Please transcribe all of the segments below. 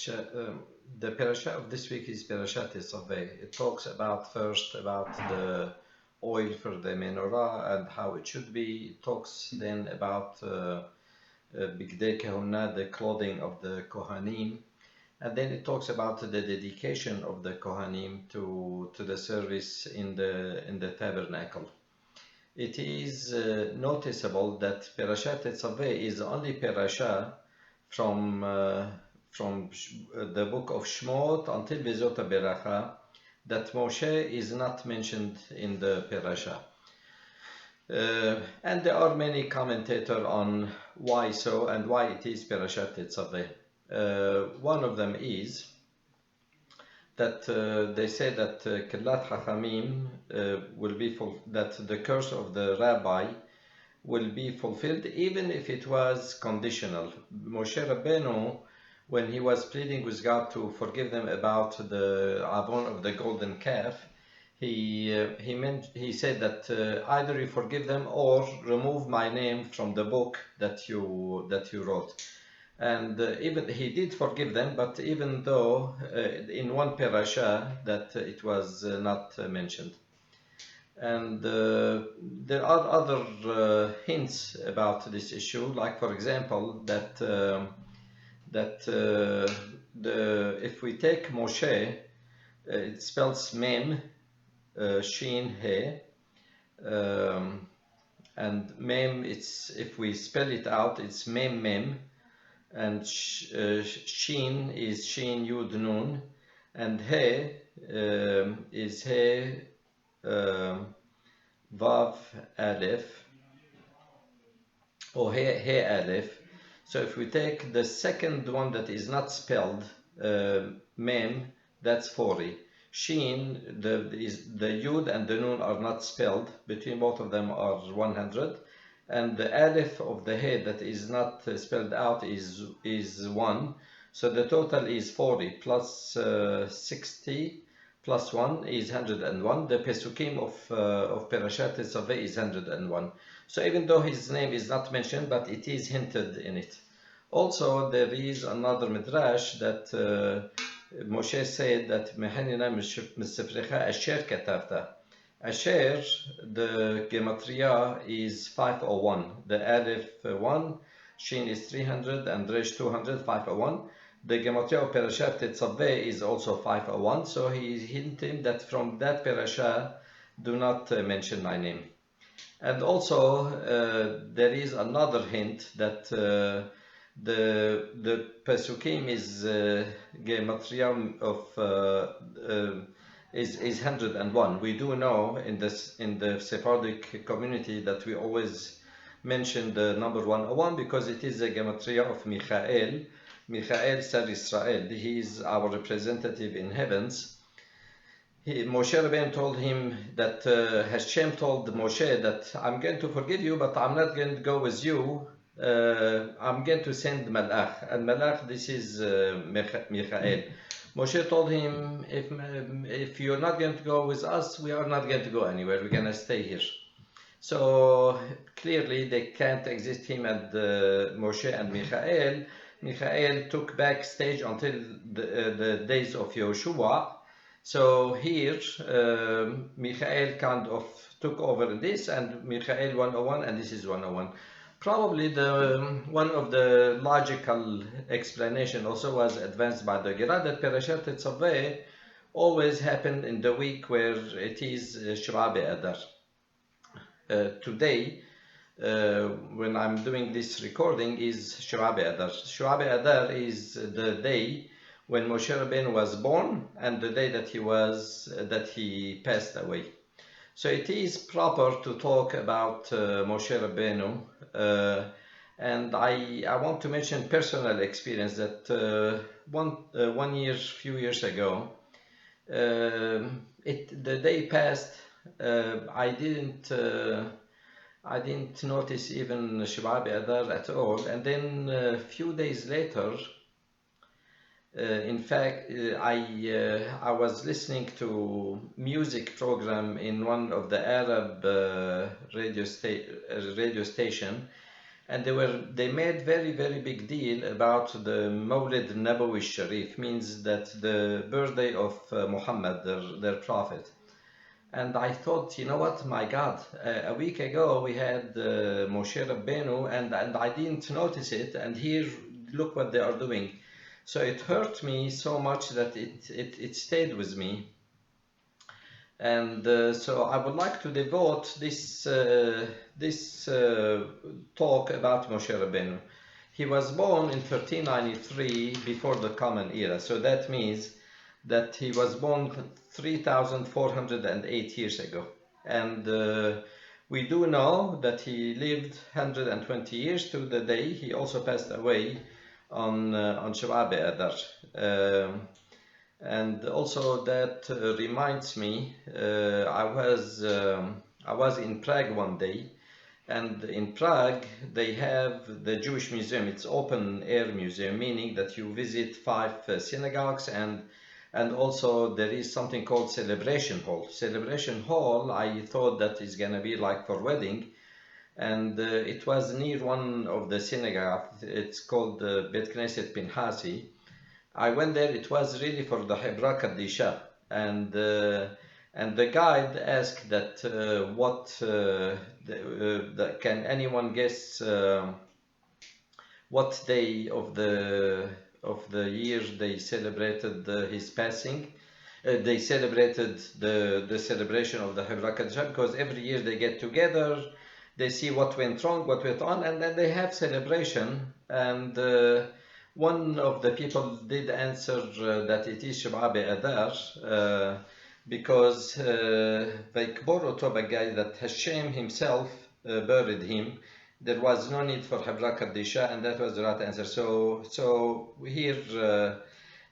The parasha of this week is Parashat Tetzaveh. It talks first about the oil for the menorah and how it should be. It talks then about Bigdei Kehunah, the clothing of the Kohanim, and then it talks about the dedication of the Kohanim to the service in the tabernacle. It is noticeable that Parashat Tetzaveh is the only parasha from the book of Shmot until Bezot HaBeracha that Moshe is not mentioned in the parasha. And there are many commentators on why so and why it is Parashat Tetzaveh. One of them is that they say that Killat Chachamim will be that the curse of the rabbi will be fulfilled even if it was conditional. Moshe Rabbeinu, when he was pleading with God to forgive them about the avon of the golden calf, he said that either you forgive them or remove my name from the book that you wrote. And even he did forgive them, but even though in one parasha that it was not mentioned. And there are other hints about this issue, like for example that if we take Moshe, it spells Mem, Shin, He, and Mem. If we spell it out, it's Mem Mem. And Shin is Shin Yud Nun, and He is He Vav Aleph, or He Aleph. So if we take the second one that is not spelled, Mem, that's 40. Shin, the Yud and the Nun are not spelled. Between both of them are 100. And the Aleph of the head that is not spelled out is 1. So the total is 40 plus 60 plus 1 is 101. The Pesukim of Parashat Tetzaveh is 101. So even though his name is not mentioned, but it is hinted in it. Also, there is another midrash that Moshe said that Mehanina Misefrecha Asher Katavta. Asher, the gematria is 501. The Aleph 1, Shin is 300, and Resh 200, 501. The gematria of Parashat Tetzaveh is also 501. So he hinted that from that parasha, do not mention my name. And also, there is another hint that the Pesukim is gematria of is 101. We do know in the Sephardic community that we always mention the number 101 because it is the gematria of Michael. Michael Sar Israel. He is our representative in heavens. Moshe Rabbeinu told him that Hashem told Moshe that I'm going to forgive you, but I'm not going to go with you. I'm going to send Malach, and Malach, this is Michael. Moshe told him, if you're not going to go with us, we are not going to go anywhere. We're going to stay here. So clearly they can't exist, him and Moshe and Michael. Michael took backstage until the days of Yehoshua. So here, Michael kind of took over this, and Michael 101, and this is 101. Probably one of the logical explanation also was advanced by the Gira that Parashat Tetzaveh always happened in the week where it is Sheva Be'adar. Today, when I'm doing this recording, is Sheva Be'adar. Sheva Be'adar is the day when Moshe Rabbeinu was born and the day that he passed away. So it is proper to talk about Moshe Rabbeinu, and I want to mention personal experience that few years ago, the day passed. I didn't notice even Sheva Be'adar at all, and then a few days later, in fact, I was listening to music program in one of the Arab radio station, and they made very big deal about the Mawlid Nabawi Sharif, means that the birthday of Muhammad, their prophet. And I thought, you know what, my God, a week ago we had Moshe Rabbeinu, and I didn't notice it, and here, look what they are doing. So it hurt me so much that it stayed with me. And so I would like to devote this talk about Moshe Rabbeinu. He was born in 1393 before the Common Era, so that means that he was born 3,408 years ago. And we do know that he lived 120 years to the day. He also passed away on Sheva Be'adar. And also that reminds me, I was in Prague one day, and in Prague they have the Jewish Museum. It's open air museum, meaning that you visit 5 synagogues, and also there is something called Celebration Hall. Celebration Hall, I thought that is gonna be like for wedding, and it was near one of the synagogues. It's called Bet Knesset Pinhasi. I went there. It was really for the Hebra Kadisha, and the guide asked that can anyone guess what day of the year they celebrated his passing? They celebrated the celebration of the Hebra Kadisha, because every year they get together, they see what went wrong, what went on, and then they have celebration. And one of the people did answer that it is Sheva Be'adar, because Vaikbor Oto Bagay, that Hashem himself buried him. There was no need for Hebra Kadisha, and that was the right answer. So here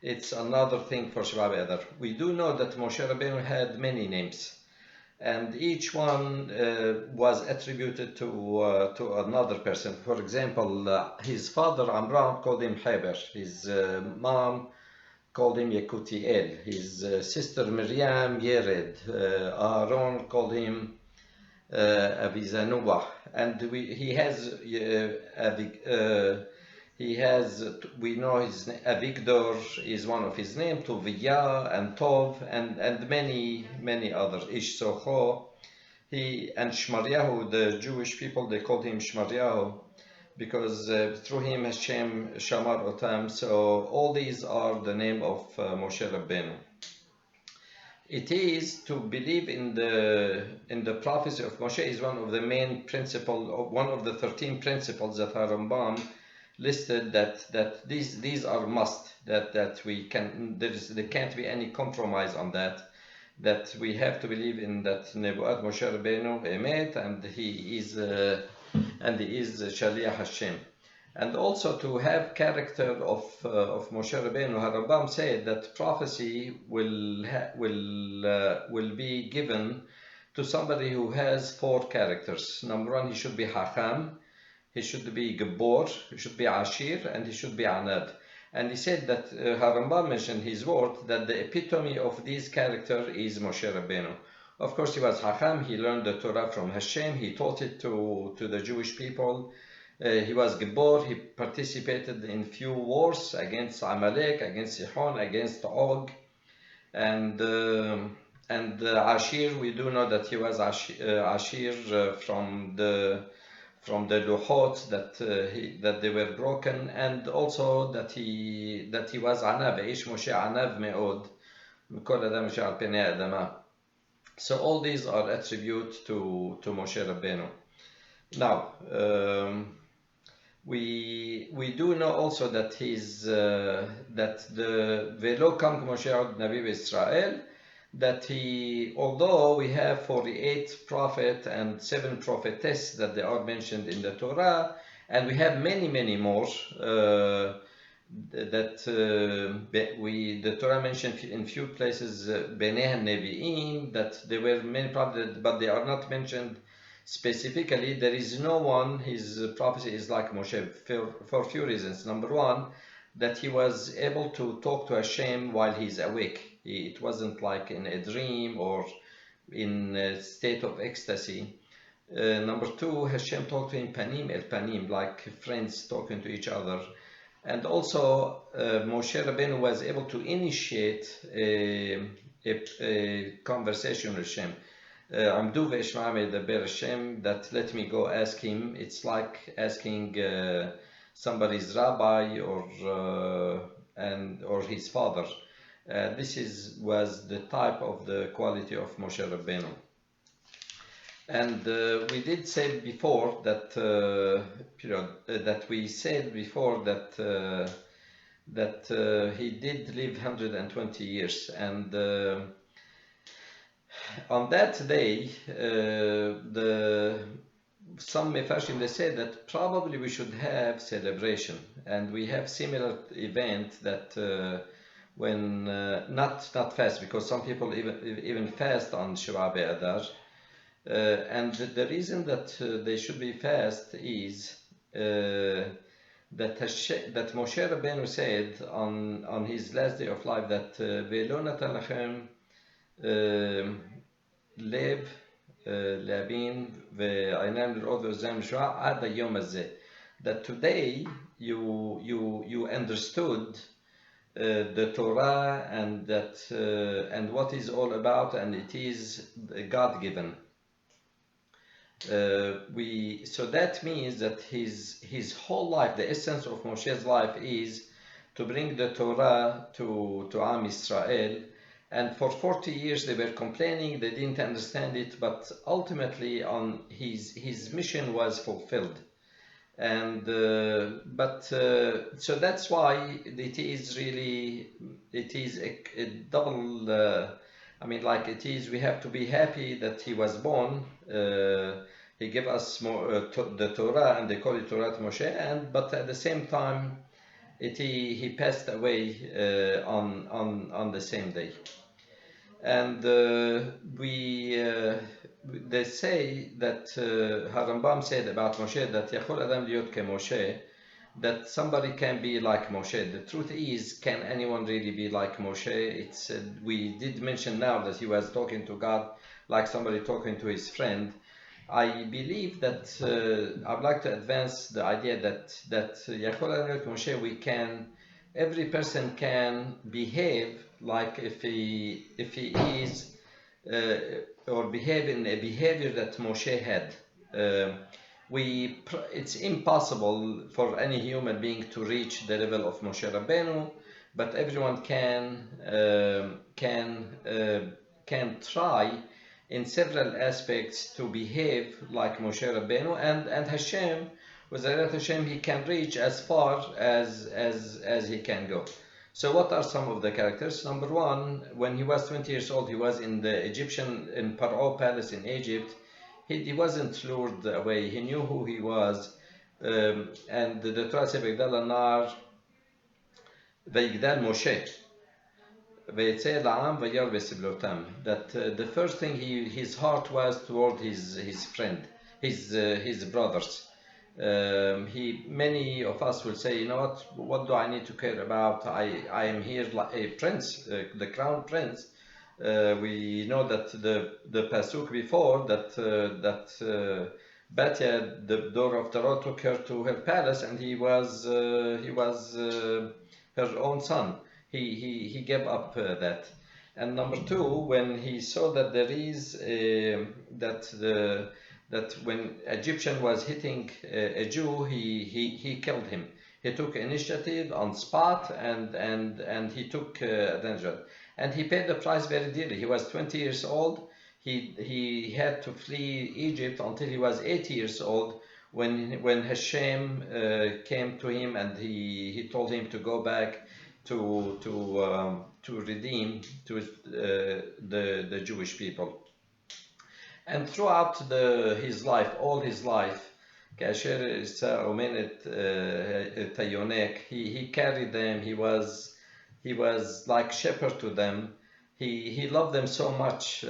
it's another thing for Sheva Be'adar. We do know that Moshe Rabbeinu had many names, and each one was attributed to another person. For example, his father Amram called him Heber, his mom called him Yekutiel, his sister Miriam Yered, Aaron called him Avizanuah, and we know his Avigdor is one of his names, Tovia and Tov, and many others, Ish Socho, and Shmaryahu. The Jewish people, they called him Shmaryahu because through him Hashem Shamar Otam. So all these are the name of Moshe Rabbeinu. It is to believe in the prophecy of Moshe is one of the main principles, one of the 13 principles that Rambam listed, that these are must, that we can, there can't be any compromise on that we have to believe in that Nebuat Moshe Rabbeinu Emet, and he is Shaliach Hashem. And also to have character of Moshe Rabbeinu, Rambam said that prophecy will be given to somebody who has 4 characters. Number 1, he should be Hacham, he should be Gabor, he should be Ashir, and he should be Anad. And he said that Rambam mentioned his word that the epitome of this character is Moshe Rabbeinu. Of course, he was Hacham, he learned the Torah from Hashem, he taught it to the Jewish people. He was Gabor, he participated in few wars against Amalek, against Sihon, against Og. And Ashir, we do know that he was Ashir from the Luchot, that they were broken, and also that he was Anav, Ish Moshe Anav Me'od, Mikol Adam Sha'al Penei Adama. So all these are attributes to Moshe Rabbeinu. Now, we do know also that the Velo Kam Moshe Od Navi Israel, that although we have 48 prophets and 7 prophetess that they are mentioned in the Torah, and we have many more that the Torah mentioned in few places Beneh Nevi'im, that there were many prophets, but they are not mentioned specifically. There is no one, his prophecy is like Moshe for few reasons. Number 1, that he was able to talk to Hashem while he's awake. It wasn't like in a dream or in a state of ecstasy. Number two, Hashem talked to him panim el panim, like friends talking to each other. And also, Moshe Rabbeinu was able to initiate a conversation with Hashem. Amdu ve'eshma medaber Hashem, that let me go ask him. It's like asking somebody's rabbi or his father. This was the type of the quality of Moshe Rabbeinu. And we did say before that he did live 120 years, and on that day, some Mefarshim, they say that probably we should have celebration, and we have similar event that when not fast, because some people even fast on Sheva Be'adar. And the reason that they should be fast is that Moshe Rabbeinu said on his last day of life that Ve'lo natan lachem lev le'abin ve'aynam l'rod ve'ozam l'shma ad hayom hazeh, that today you understood the Torah and what is all about, and it is God-given. So that means that his whole life, the essence of Moshe's life, is to bring the Torah to Am Israel. And for 40 years they were complaining, they didn't understand it, but ultimately his mission was fulfilled. And so that's why it is a double. We have to be happy that he was born. He gave us the Torah, and they call it Torah Moshe. But at the same time, he passed away on the same day. And they say that Harambam said about Moshe that Yachol Adam Liot Ke Moshe, that somebody can be like Moshe. The truth is, can anyone really be like Moshe? We did mention now that he was talking to God like somebody talking to his friend. I believe that I'd like to advance the idea that Yachol Adam Liot Moshe, every person can behave like if he is or behave in a behavior that Moshe had. It's impossible for any human being to reach the level of Moshe Rabbeinu, but everyone can try in several aspects to behave like Moshe Rabbeinu, and Hashem, with Ayat Hashem, he can reach as far as he can go. So what are some of the characters? Number one, when he was 20 years old, he was in Paro palace in Egypt. He wasn't lured away. He knew who he was. And the Torah says, Vayigdal anar Vayigdal Moshe Vayetze la'am vayar v'siblotam. That the first thing his heart was toward his friend, his brothers. Many of us will say, you know what do I need to care about? I am here like a prince, the crown prince. We know that the pasuk before that Batya, the daughter of Pharaoh, took her to her palace, and he was her own son. He gave up that. And number two, when he saw that there is that when Egyptian was hitting a Jew, he killed him. He took initiative on spot, and he took advantage. And he paid the price very dearly. He was 20 years old. He had to flee Egypt until he was 80 years old, when Hashem came to him, and he told him to go back to redeem the Jewish people. And throughout his life, all his life, כאשר אומרת Tayonek, he carried them. He was like shepherd to them. He loved them so much.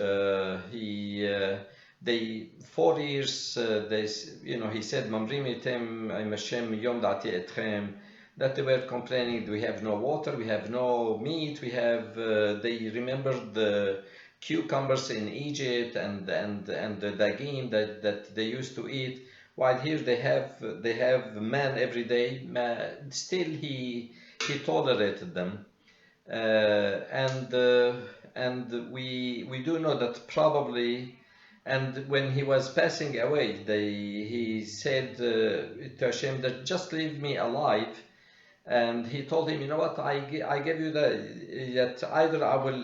They 4 years. He said, "Mamrim item im Hashem yom dati etchem." That they were complaining, we have no water, we have no meat, we have. They remembered cucumbers in Egypt and the dagim that they used to eat, while here they have man every day. Still he tolerated them. And we do know that probably, and when he was passing away, he said to Hashem that just leave me alive. And he told him, you know what, I give you that either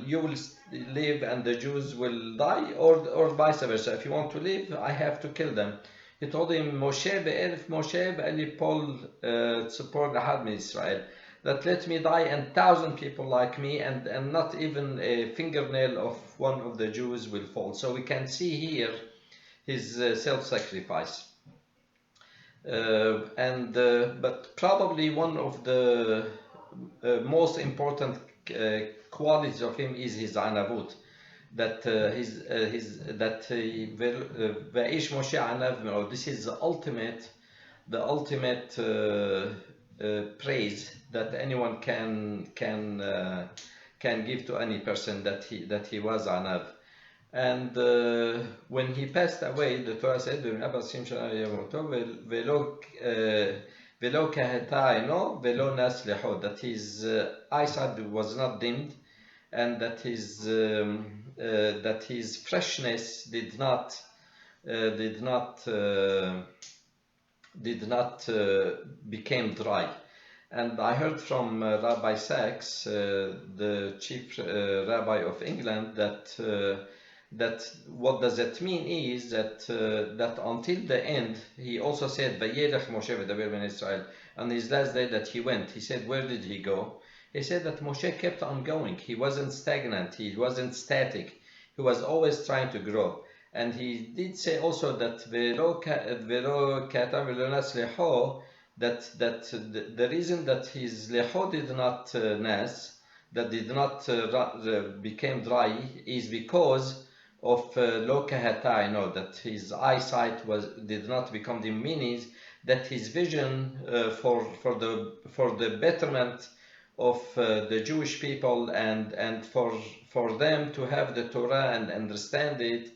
you will live and the Jews will die, or vice versa. If you want to live, I have to kill them. He told him, Moshe be'elf Moshe be'eli pol tzipor lahad min Israel, that let me die and 1,000 people like me, and not even a fingernail of one of the Jews will fall. So we can see here his self-sacrifice. But probably one of the most important qualities of him is his anavut, that Va'ish Moshe anav. This is the ultimate praise that anyone can give to any person, that he was anav. And when he passed away, the Torah said, that his eyesight was not dimmed, and that his freshness did not became dry. And I heard from Rabbi Sachs, the chief rabbi of England, that what does it mean is that until the end, he also said, Vayelech Moshe v'daber ben Israel. On his last day that he went, he said, where did he go? He said that Moshe kept on going. He wasn't stagnant. He wasn't static. He was always trying to grow. And he did say also that that the reason that his lecho did not nas, that did not became dry, is because of lo kahata, that his eyesight did not become diminished, that his vision for the betterment of the Jewish people and for them to have the Torah and understand it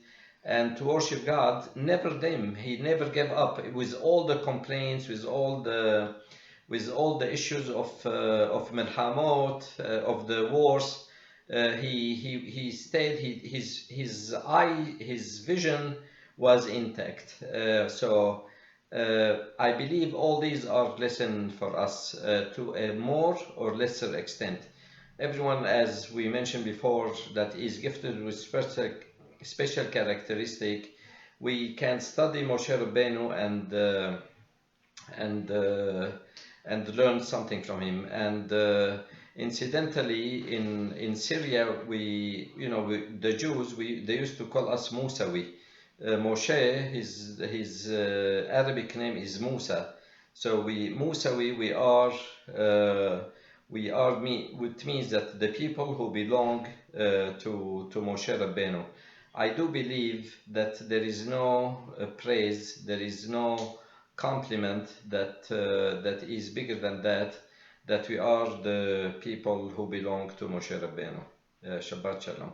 and to worship God never dim. He never gave up with all the complaints, with all the issues of milhamot, of the wars. He stayed. His vision was intact. So I believe all these are lessons for us to a more or lesser extent. Everyone, as we mentioned before, that is gifted with special characteristic. We can study Moshe Rabbeinu and learn something from him. And incidentally, in Syria, the Jews, they used to call us Musawi. Moshe, his Arabic name is Musa. So Musawi, which means that the people who belong to Moshe Rabbeinu. I do believe that there is no praise, there is no compliment that is bigger than that we are the people who belong to Moshe Rabbeinu. Shabbat Shalom.